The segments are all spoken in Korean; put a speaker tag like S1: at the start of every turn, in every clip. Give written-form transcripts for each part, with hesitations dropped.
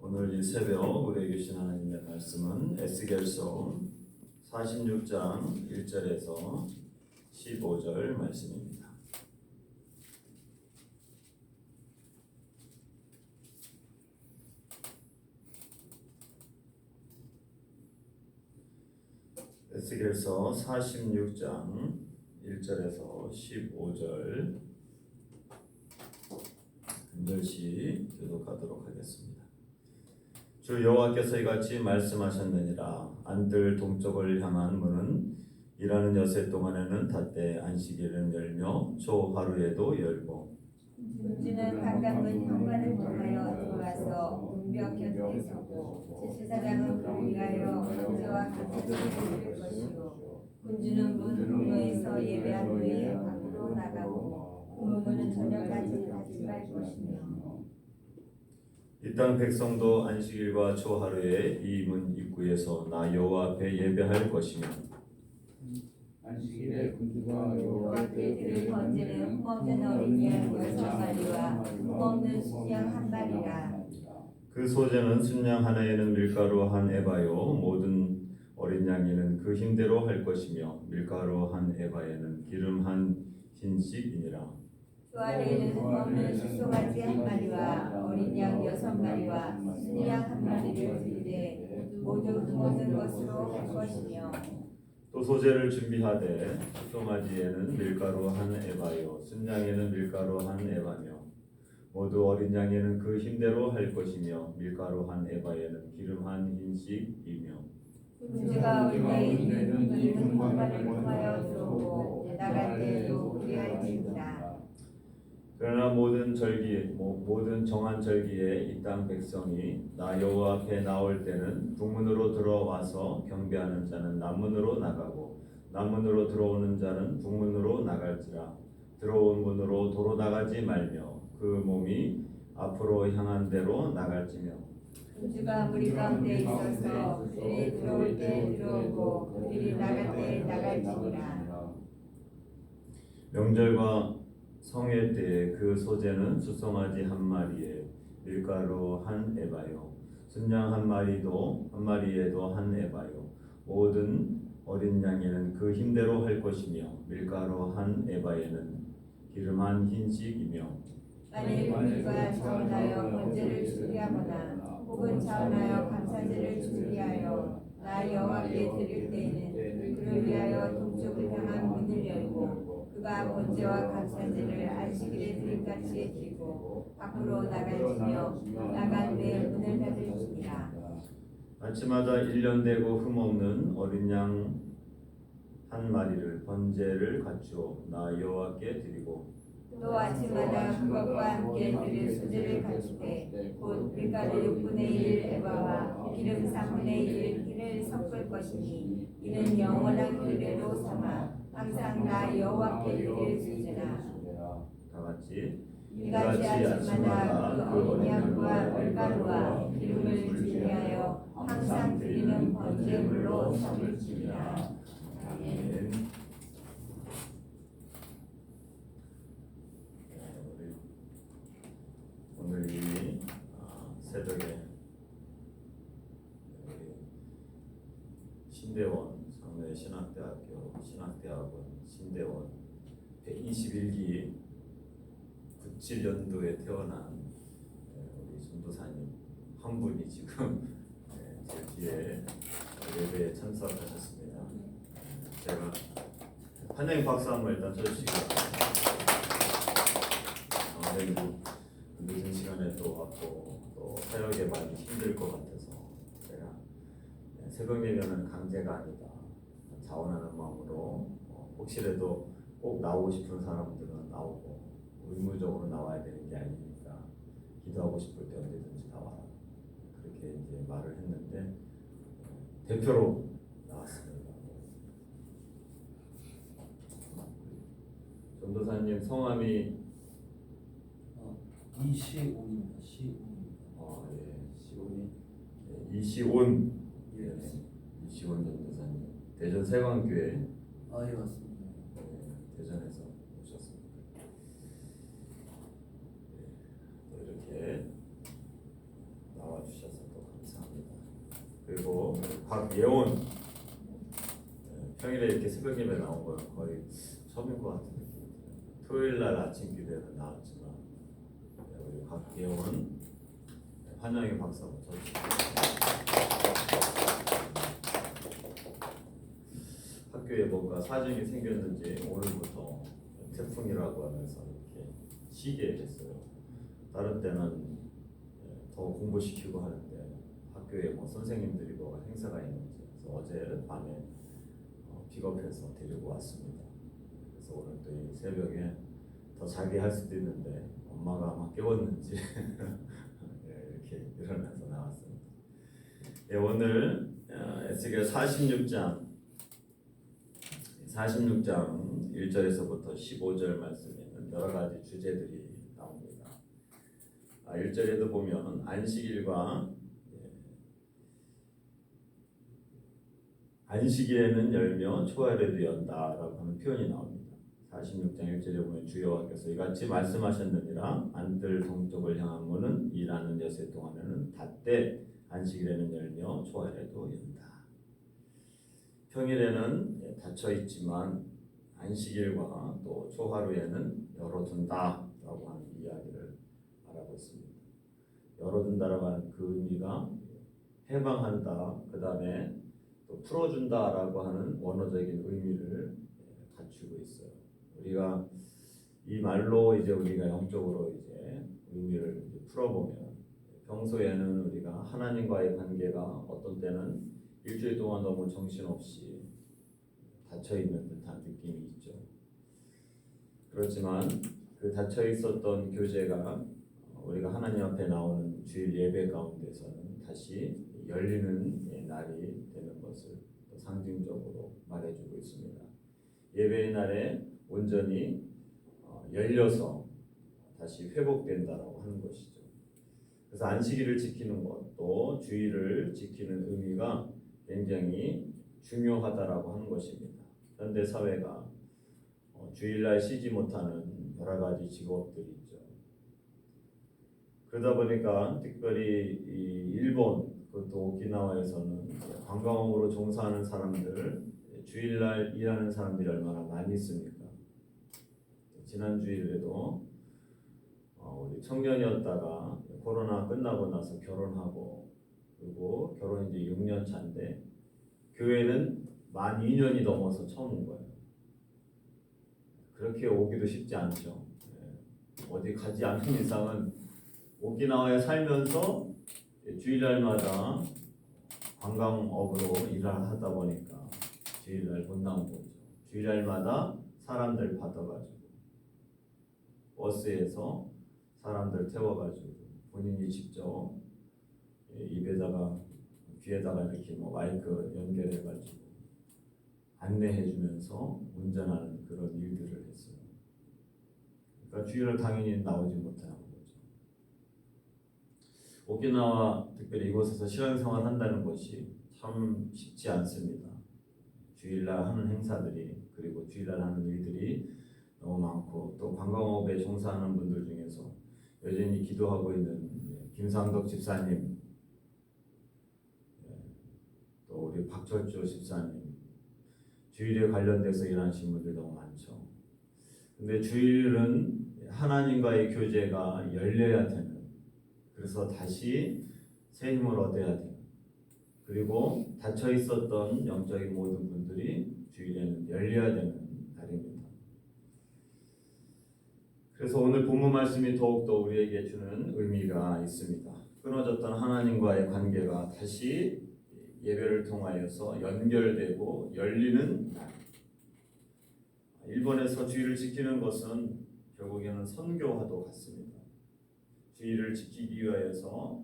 S1: 오늘 이 새벽 우리에게 주신 하나님의 말씀은 에스겔서 46장 1절에서 15절 말씀입니다. 에스겔서 46장 1절에서 15절 한 절씩 교독하도록 하겠습니다. 주 여호와께서 이같이 말씀하셨느니라. 안뜰 동쪽을 향한 문은 일하는 여세 동안에는 닫되 안식일은 열며 초 하루에도 열고
S2: 군주는 바깥문 현관을 통하여 들어와서 문벽 곁에 서고 제사장은 그를 위하여 번제와 감사제를 드릴 것이요 군주는 문 통로에서 예배한 후에 밖으로 나가고 그 문은 저녁까지 닫지 말 것이며
S1: 이 땅 백성도 안식일과 초하루에 이 문 입구에서 나 여호와 앞에 예배할 것이며
S3: 안식일에 군주가
S2: 여호와께 드릴 번제는 흠없는 어린 양 6마리와 흠없는 순양 1마리라.
S1: 그 소재는 순양 하나에는 밀가루 한 에바요 모든 어린 양에는 그 힘대로 할 것이며 밀가루 한 에바에는 기름 한 흰씩이니라.
S2: 주 아래에는 흠없는 수송아지 1마리와 어린 양 6마리와 순양 1마리를 드리되 모두 흠없는 것으로 할 것이며
S1: 또 소재를 준비하되 수송아지에는 밀가루 한 에바요 순양에는 밀가루 한 에바며 모두 어린 양에는 그 힘대로 할 것이며 밀가루 한 에바에는 기름 한 흰씩이며
S2: 군주가 어린 양에 있는 이 문 현관을 통하여 들어오고 나갈 때에도 그리할지니라.
S1: 그러나 모든 정한 절기에 이 땅 백성이 나 여호와 앞에 나올 때는 북문으로 들어와서 경배하는 자는 남문으로 나가고 남문으로 들어오는 자는 북문으로 나갈지라. 들어온 문으로 도로 나가지 말며 그 몸이 앞으로 향한 대로 나갈지며
S2: 군주가 무리 가운데 있어서 그들이 들어올 때 들어오고 그들이 나갈 때 나갈지니라.
S1: 명절과 성회 때에 그 소재는 수송아지 1마리에 밀가루 한 에바요 순양 1마리에도 한 에바요 모든 어린 양에는 그 힘대로 할 것이며 밀가루 한 에바에는 기름 한 흰씩이며
S2: 만일 군주가 자원하여 번제를 준비하거나 혹은 자원하여 감사제를 준비하여 나 여호와께 드릴 때에는 그를 위하여 동쪽을 향한 문을 열고 그가 번제와 감사제를 안식일에 드릴같이 드리고 밖으로 나갈지며 나갈 때 문을 닫을지니라.
S1: 아침마다 1년 되고 흠없는 어린 양 1마리를 번제를 갖추어 나 여호와께 드리고
S2: 또 아침마다 그것과 함께 드릴 수제를 갖추되 곧 밀가루 6분의 1 에바와 기름 3분의 1 흰을 섞을 것이니 이는 영원한 규례로 삼아 항상 나 여호와께 드릴 수제라.
S1: 다 같이
S2: 이같이 아침마다 그 어린 양과 밀가루와 기름을 준비하여 항상 드리는 번제물로 삼을지니라. 아멘.
S1: 오늘 이 새벽에 신대원 상내 신학대학교 신학대학원 신대원 121기 97년도에 태어난 우리 전도사님 한 분이 지금 제 뒤에 예배에 참석하셨습니다. 제가 환영 박수 한번 일단 쳐주시기 바랍니다. 늦은 시간에 또 왔고 또 사역에 많이 힘들 것 같아서 제가 새벽 예배는 강제가 아니다 자원하는 마음으로 혹시라도 꼭 나오고 싶은 사람들은 나오고 의무적으로 나와야 되는 게 아니니까 기도하고 싶을 때 언제든지 나와라 그렇게 이제 말을 했는데 대표로 나왔습니다. 전도사님 성함이
S3: 이시온입니다. 시온입니다.
S1: 시온이 이시온
S3: 예.
S1: 이시온 전도사님 대전 세광교회
S3: 예, 맞습니다.
S1: 대전에서 오셨습니다. 또 이렇게 나와주셔서 그리고 박예원 평일에 이렇게 새벽 예배 나온 건 거의 처음일 것 같은데 토요일 날 아침 기도에는 나왔지만 우리 박예원 환영의 박수 한번 쳐주시죠. 학교에 뭔가 사정이 생겼는지 오늘부터 태풍이라고 하면서 이렇게 쉬게 됐어요. 다른 때는 더 공부시키고 하는데 학교에 뭐 선생님들이 뭐 행사가 있는지 그래서 어제 밤에 픽업해서 데리고 왔습니다. 그래서 오늘 또 이 새벽에 더 자게 할 수도 있는데 엄마가 아마 깨웠는지 이렇게 일어나서 나왔습니다. 오늘 에스겔 46장 1절에서부터 15절 말씀에는 여러 가지 주제들이 나옵니다. 1절에도 보면 안식일과 안식일에는 열며 초하루에도 연다라고 하는 표현이 나옵니다. 46장 1절에 보면 주여와께서 이같이 말씀하셨느니라 안뜰 동쪽을 향한 문은 일하는 여세 동안에는 닫되 안식일에는 열며 초하루에도 연다. 평일에는 닫혀 있지만 안식일과 또 초하루에는 열어둔다라고 하는 이야기를 말하고 있습니다. 열어둔다라고 하는 그 의미가 해방한다, 그 다음에 또 풀어준다라고 하는 원어적인 의미를 갖추고 있어요. 우리가 이 말로 이제 우리가 영적으로 이제 의미를 이제 풀어보면 평소에는 우리가 하나님과의 관계가 어떤 때는 일주일 동안 너무 정신없이 닫혀 있는 듯한 느낌이 있죠. 그렇지만 그 닫혀 있었던 교제가 우리가 하나님 앞에 나오는 주일 예배 가운데서는 다시 열리는 날이 되는 것을 상징적으로 말해주고 있습니다. 예배의 날에 온전히 열려서 다시 회복된다라고 하는 것이죠. 그래서 안식일을 지키는 것, 또 주일을 지키는 의미가 굉장히 중요하다라고 하는 것입니다. 현대 사회가 주일날 쉬지 못하는 여러 가지 직업들이 있죠. 그러다 보니까 특별히 이 일본, 그것도 오키나와에서는 관광업으로 종사하는 사람들, 주일날 일하는 사람들이 얼마나 많이 있습니까? 지난 주일에도 우리 청년이었다가 코로나 끝나고 나서 결혼하고, 그리고 결혼 이제 6년 차인데 교회는 만 2년이 넘어서 처음 온 거예요. 그렇게 오기도 쉽지 않죠. 어디 가지 않는 이상은 오키나와에 살면서 주일날마다 관광업으로 일을 하다 보니까 주일날 못 나온 거죠. 주일날마다 사람들 받아가지고 버스에서 사람들 태워가지고 본인이 직접 입에다가 귀에다가 이렇게 뭐 마이크 연결해가지고 안내해주면서 운전하는 그런 일들을 했어요. 그러니까 주일날 당연히 나오지 못하는 거죠. 오키나와 특별히 이곳에서 신앙생활 한다는 것이 참 쉽지 않습니다. 주일날 하는 행사들이 그리고 주일날 하는 일들이 너무 많고 또 관광업에 종사하는 분들 중에서 여전히 기도하고 있는 김상덕 집사님, 또 우리 박철조 집사님, 주일에 관련돼서 일하시는 분들 너무 많죠. 근데 주일은 하나님과의 교제가 열려야 되는, 그래서 다시 새 힘을 얻어야 되는, 그리고 닫혀 있었던 영적인 모든 분들이 주일에는 열려야 되는 날입니다. 그래서 오늘 본문 말씀이 더욱더 우리에게 주는 의미가 있습니다. 끊어졌던 하나님과의 관계가 다시 예배를 통하여서 연결되고 열리는 날. 일본에서 주일을 지키는 것은 결국에는 선교와도 같습니다. 주일을 지키기 위하여서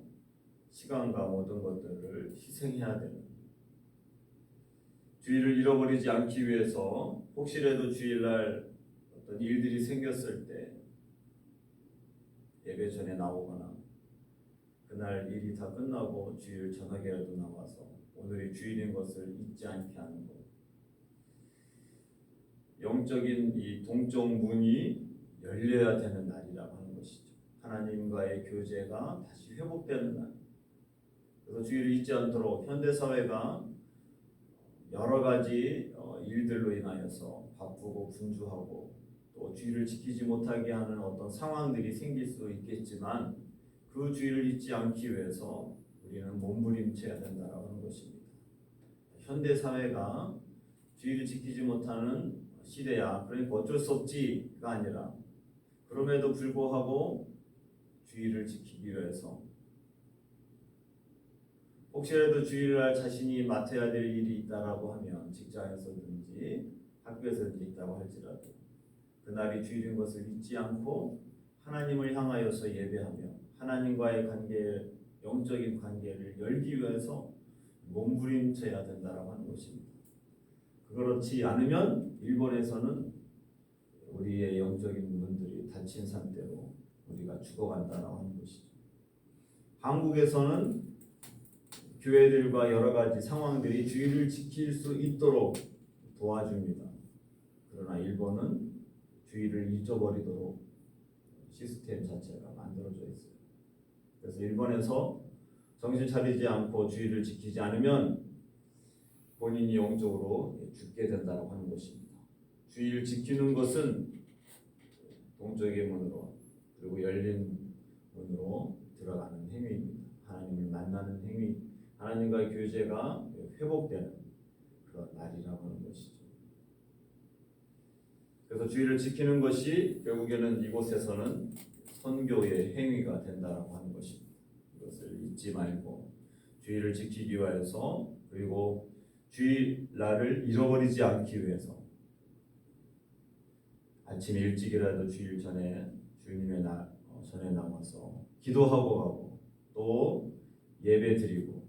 S1: 시간과 모든 것들을 희생해야 되는, 주일을 잃어버리지 않기 위해서 혹시라도 주일날 어떤 일들이 생겼을 때 예배 전에 나오거나 그날 일이 다 끝나고 주일 저녁에라도 나와서 오늘이 주일인 것을 잊지 않게 하는 것. 영적인 이 동쪽 문이 열려야 되는 날이라고 하는 것이죠. 하나님과의 교제가 다시 회복되는 날. 그래서 주의를 잊지 않도록 현대 사회가 여러 가지 일들로 인하여서 바쁘고 분주하고 또 주의를 지키지 못하게 하는 어떤 상황들이 생길 수 있겠지만 그 주의를 잊지 않기 위해서 우리는 몸부림쳐야 된다고 하는 것입니다. 현대 사회가 주의를 지키지 못하는 시대야. 그러니까 어쩔 수 없지가 아니라 그럼에도 불구하고 주의를 지키기 위해서 혹시라도 주의를 할 자신이 맡아야 될 일이 있다라고 하면 직장에서든지 학교에서든지 있다고 할지라도 그날이 주일인 것을 잊지 않고 하나님을 향하여서 예배하며 하나님과의 관계, 영적인 관계를 열기 위해서 몸부림쳐야 된다라고 하는 것입니다. 그렇지 않으면 일본에서는 우리의 영적인 문들이 닫힌 상태로 우리가 죽어간다라고 하는 것이죠. 한국에서는 교회들과 여러 가지 상황들이 주의를 지킬 수 있도록 도와줍니다. 그러나 일본은 주의를 잊어버리도록 시스템 자체가 만들어져 있어요. 그래서 일본에서 정신 차리지 않고 주의를 지키지 않으면 본인이 영적으로 죽게 된다고 하는 것입니다. 주의를 지키는 것은 동쪽의 문으로 그리고 열린 문으로 들어가는 행위입니다. 하나님을 만나는 행위, 하나님과의 교제가 회복되는 그런 날이라고 하는 것이죠. 그래서 주의를 지키는 것이 결국에는 이곳에서는 선교의 행위가 된다라고 하는 것입니다. 이것을 잊지 말고 주의를 지키기 위해서 그리고 주일날을 잃어버리지 않기 위해서 아침 일찍이라도 주일 전에 주님의 전에 나와서 기도하고 가고 또 예배 드리고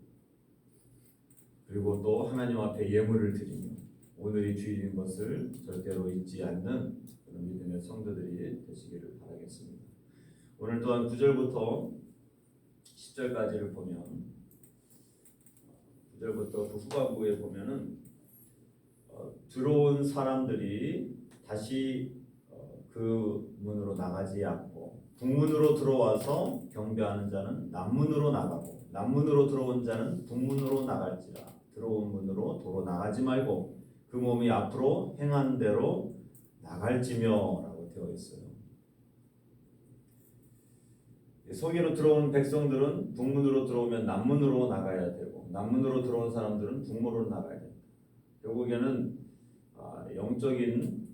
S1: 그리고 또 하나님 앞에 예물을 드리며 오늘이 주일인 것을 절대로 잊지 않는 그런 믿음의 성도들이 되시기를 바라겠습니다. 오늘 또한 9절부터 10절까지를 보면 9절부터 그 후반부에 보면은 들어온 사람들이 다시 그 문으로 나가지 않고 북문으로 들어와서 경배하는 자는 남문으로 나가고 남문으로 들어온 자는 북문으로 나갈지라 들어온 문으로 도로 나가지 말고 그 몸이 앞으로 행한 대로 나갈지며 라고 되어 있어요. 성회로 들어온 백성들은 북문으로 들어오면 남문으로 나가야 되고 남문으로 들어온 사람들은 북문으로 나가야 됩니다. 결국에는 영적인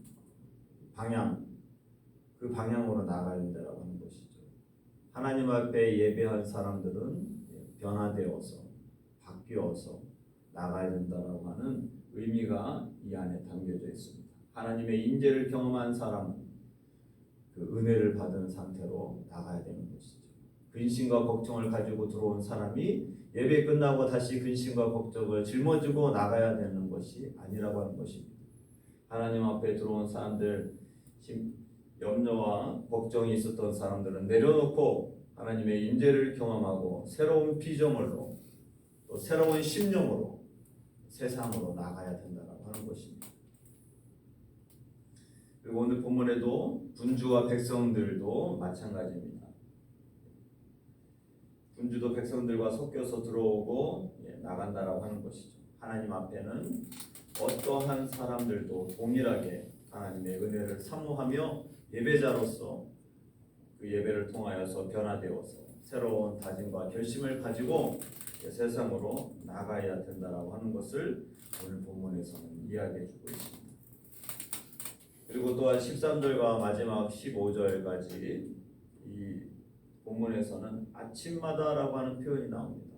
S1: 방향, 그 방향으로 나가야 된다고 하는 것이죠. 하나님 앞에 예배한 사람들은 변화되어서 바뀌어서 나가야 된다고 하는 의미가 이 안에 담겨져 있습니다. 하나님의 인재를 경험한 사람은 그 은혜를 받은 상태로 나가야 되는 것이죠. 근심과 걱정을 가지고 들어온 사람이 예배 끝나고 다시 근심과 걱정을 짊어지고 나가야 되는 것이 아니라고 하는 것입니다. 하나님 앞에 들어온 사람들 염려와 걱정이 있었던 사람들은 내려놓고 하나님의 인재를 경험하고 새로운 피조물로 또 새로운 심령으로 세상으로 나가야 된다고 하는 것입니다. 그리고 오늘 본문에도 군주와 백성들도 마찬가지입니다. 군주도 백성들과 섞여서 들어오고 나간다라고 하는 것이죠. 하나님 앞에는 어떠한 사람들도 동일하게 하나님의 은혜를 사모하며 예배자로서 그 예배를 통하여서 변화되어서 새로운 다짐과 결심을 가지고 세상으로 나가야 된다라고 하는 것을 오늘 본문에서는 이야기해주고 있습니다. 그리고 또한 13절과 마지막 15절까지 이 본문에서는 아침마다라고 하는 표현이 나옵니다.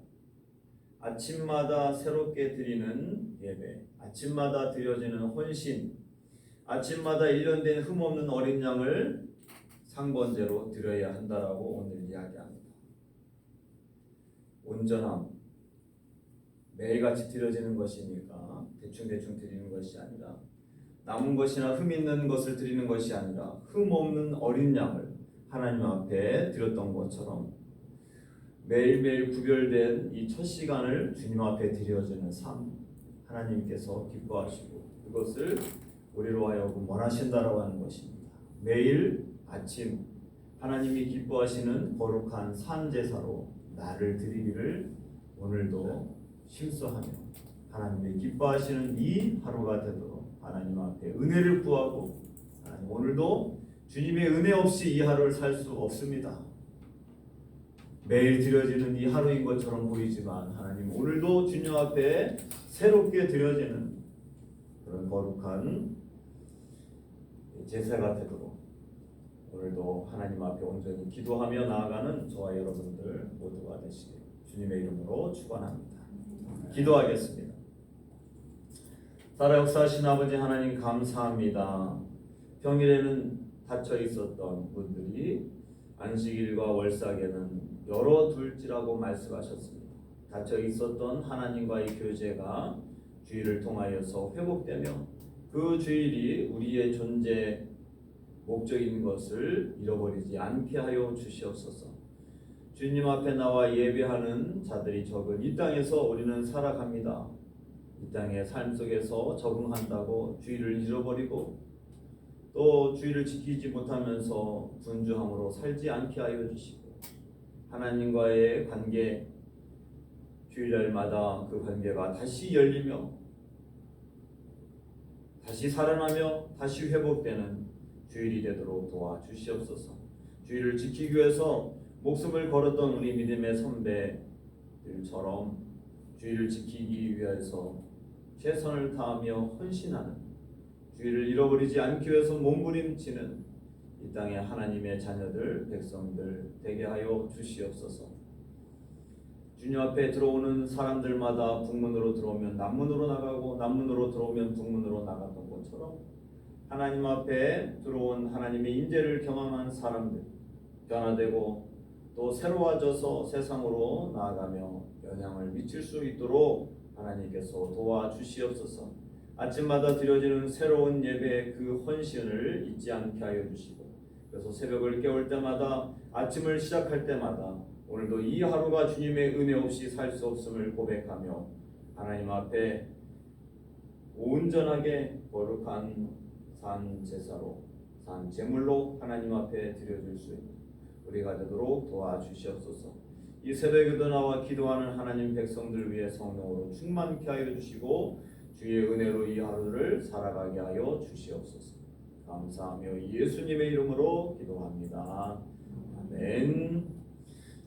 S1: 아침마다 새롭게 드리는 예배, 아침마다 드려지는 헌신, 아침마다 1년 된 흠없는 어린 양을 상번제로 드려야 한다라고 오늘 이야기합니다. 온전함, 매일같이 드려지는 것이니까 대충 드리는 것이 아니라 남은 것이나 흠 있는 것을 드리는 것이 아니라 흠 없는 어린 양을 하나님 앞에 드렸던 것처럼 매일매일 구별된 이 첫 시간을 주님 앞에 드려지는 삶, 하나님께서 기뻐하시고 그것을 우리로 하여금 원하신다라고 하는 것입니다. 매일 아침 하나님이 기뻐하시는 거룩한 산 제사로 나를 드리기를 오늘도 실수하며 하나님이 기뻐하시는 이 하루가 되도록 하나님 앞에 은혜를 구하고, 하나님 오늘도 주님의 은혜 없이 이 하루를 살 수 없습니다. 매일 드려지는 이 하루인 것처럼 보이지만 하나님 오늘도 주님 앞에 새롭게 드려지는 그런 거룩한 제사가 되도록 오늘도 하나님 앞에 온전히 기도하며 나아가는 저와 여러분들 모두가 되시길 주님의 이름으로 축원합니다. 기도하겠습니다. 살아 역사하신 아버지 하나님 감사합니다. 평일에는 닫혀 있었던 분들이 안식일과 월삭에는 열어둘지라고 말씀하셨습니다. 닫혀 있었던 하나님과의 교제가 주일을 통하여서 회복되며 그 주일이 우리의 존재 목적인 것을 잃어버리지 않게 하여 주시옵소서. 주님 앞에 나와 예배하는 자들이 적은 이 땅에서 우리는 살아갑니다. 이 땅의 삶 속에서 적응한다고 주일을 잃어버리고 또 주일을 지키지 못하면서 분주함으로 살지 않게 하여 주시고, 하나님과의 관계, 주일날마다 그 관계가 다시 열리며 다시 살아나며 다시 회복되는 주일이 되도록 도와주시옵소서. 주일을 지키기 위해서 목숨을 걸었던 우리 믿음의 선배들처럼 주일을 지키기 위해서 최선을 다하며 헌신하는, 주일을 잃어버리지 않기 위해서 몸부림치는 이 땅의 하나님의 자녀들, 백성들 되게 하여 주시옵소서. 주님 앞에 들어오는 사람들마다 북문으로 들어오면 남문으로 나가고 남문으로 들어오면 북문으로 나갔던 것처럼 하나님 앞에 들어온 하나님의 인재를 경험한 사람들 변화되고 또 새로워져서 세상으로 나아가며 영향을 미칠 수 있도록 하나님께서 도와주시옵소서. 아침마다 드려지는 새로운 예배의 그 헌신을 잊지 않게 하여 주시고, 그래서 새벽을 깨울 때마다 아침을 시작할 때마다 오늘도 이 하루가 주님의 은혜 없이 살 수 없음을 고백하며 하나님 앞에 온전하게 거룩한 산 제사로, 산 제물로 하나님 앞에 드려질 수 있는 우리가 되도록 도와주시옵소서. 이 새벽에도 나와 기도하는 하나님 백성들 위해 성령으로 충만케 하여 주시고 주의 은혜로 이 하루를 살아가게 하여 주시옵소서. 감사하며 예수님의 이름으로 기도합니다. 아멘.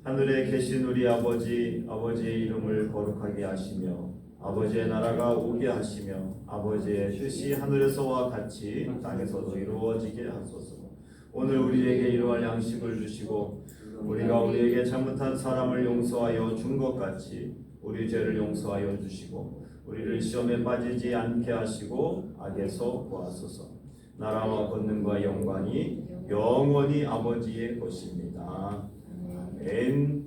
S1: 하늘에 계신 우리 아버지, 아버지의 이름을 거룩하게 하시며 아버지의 나라가 오게 하시며 아버지의 뜻이 하늘에서와 같이 땅에서도 이루어지게 하소서. 오늘 우리에게 일용할 양식을 주시고 우리가 우리에게 잘못한 사람을 용서하여 준 것 같이 우리 죄를 용서하여 주시고 우리를 시험에 빠지지 않게 하시고 악에서 구하소서. 나라와 권능과 영광이 영원히 아버지의 것입니다. 아멘.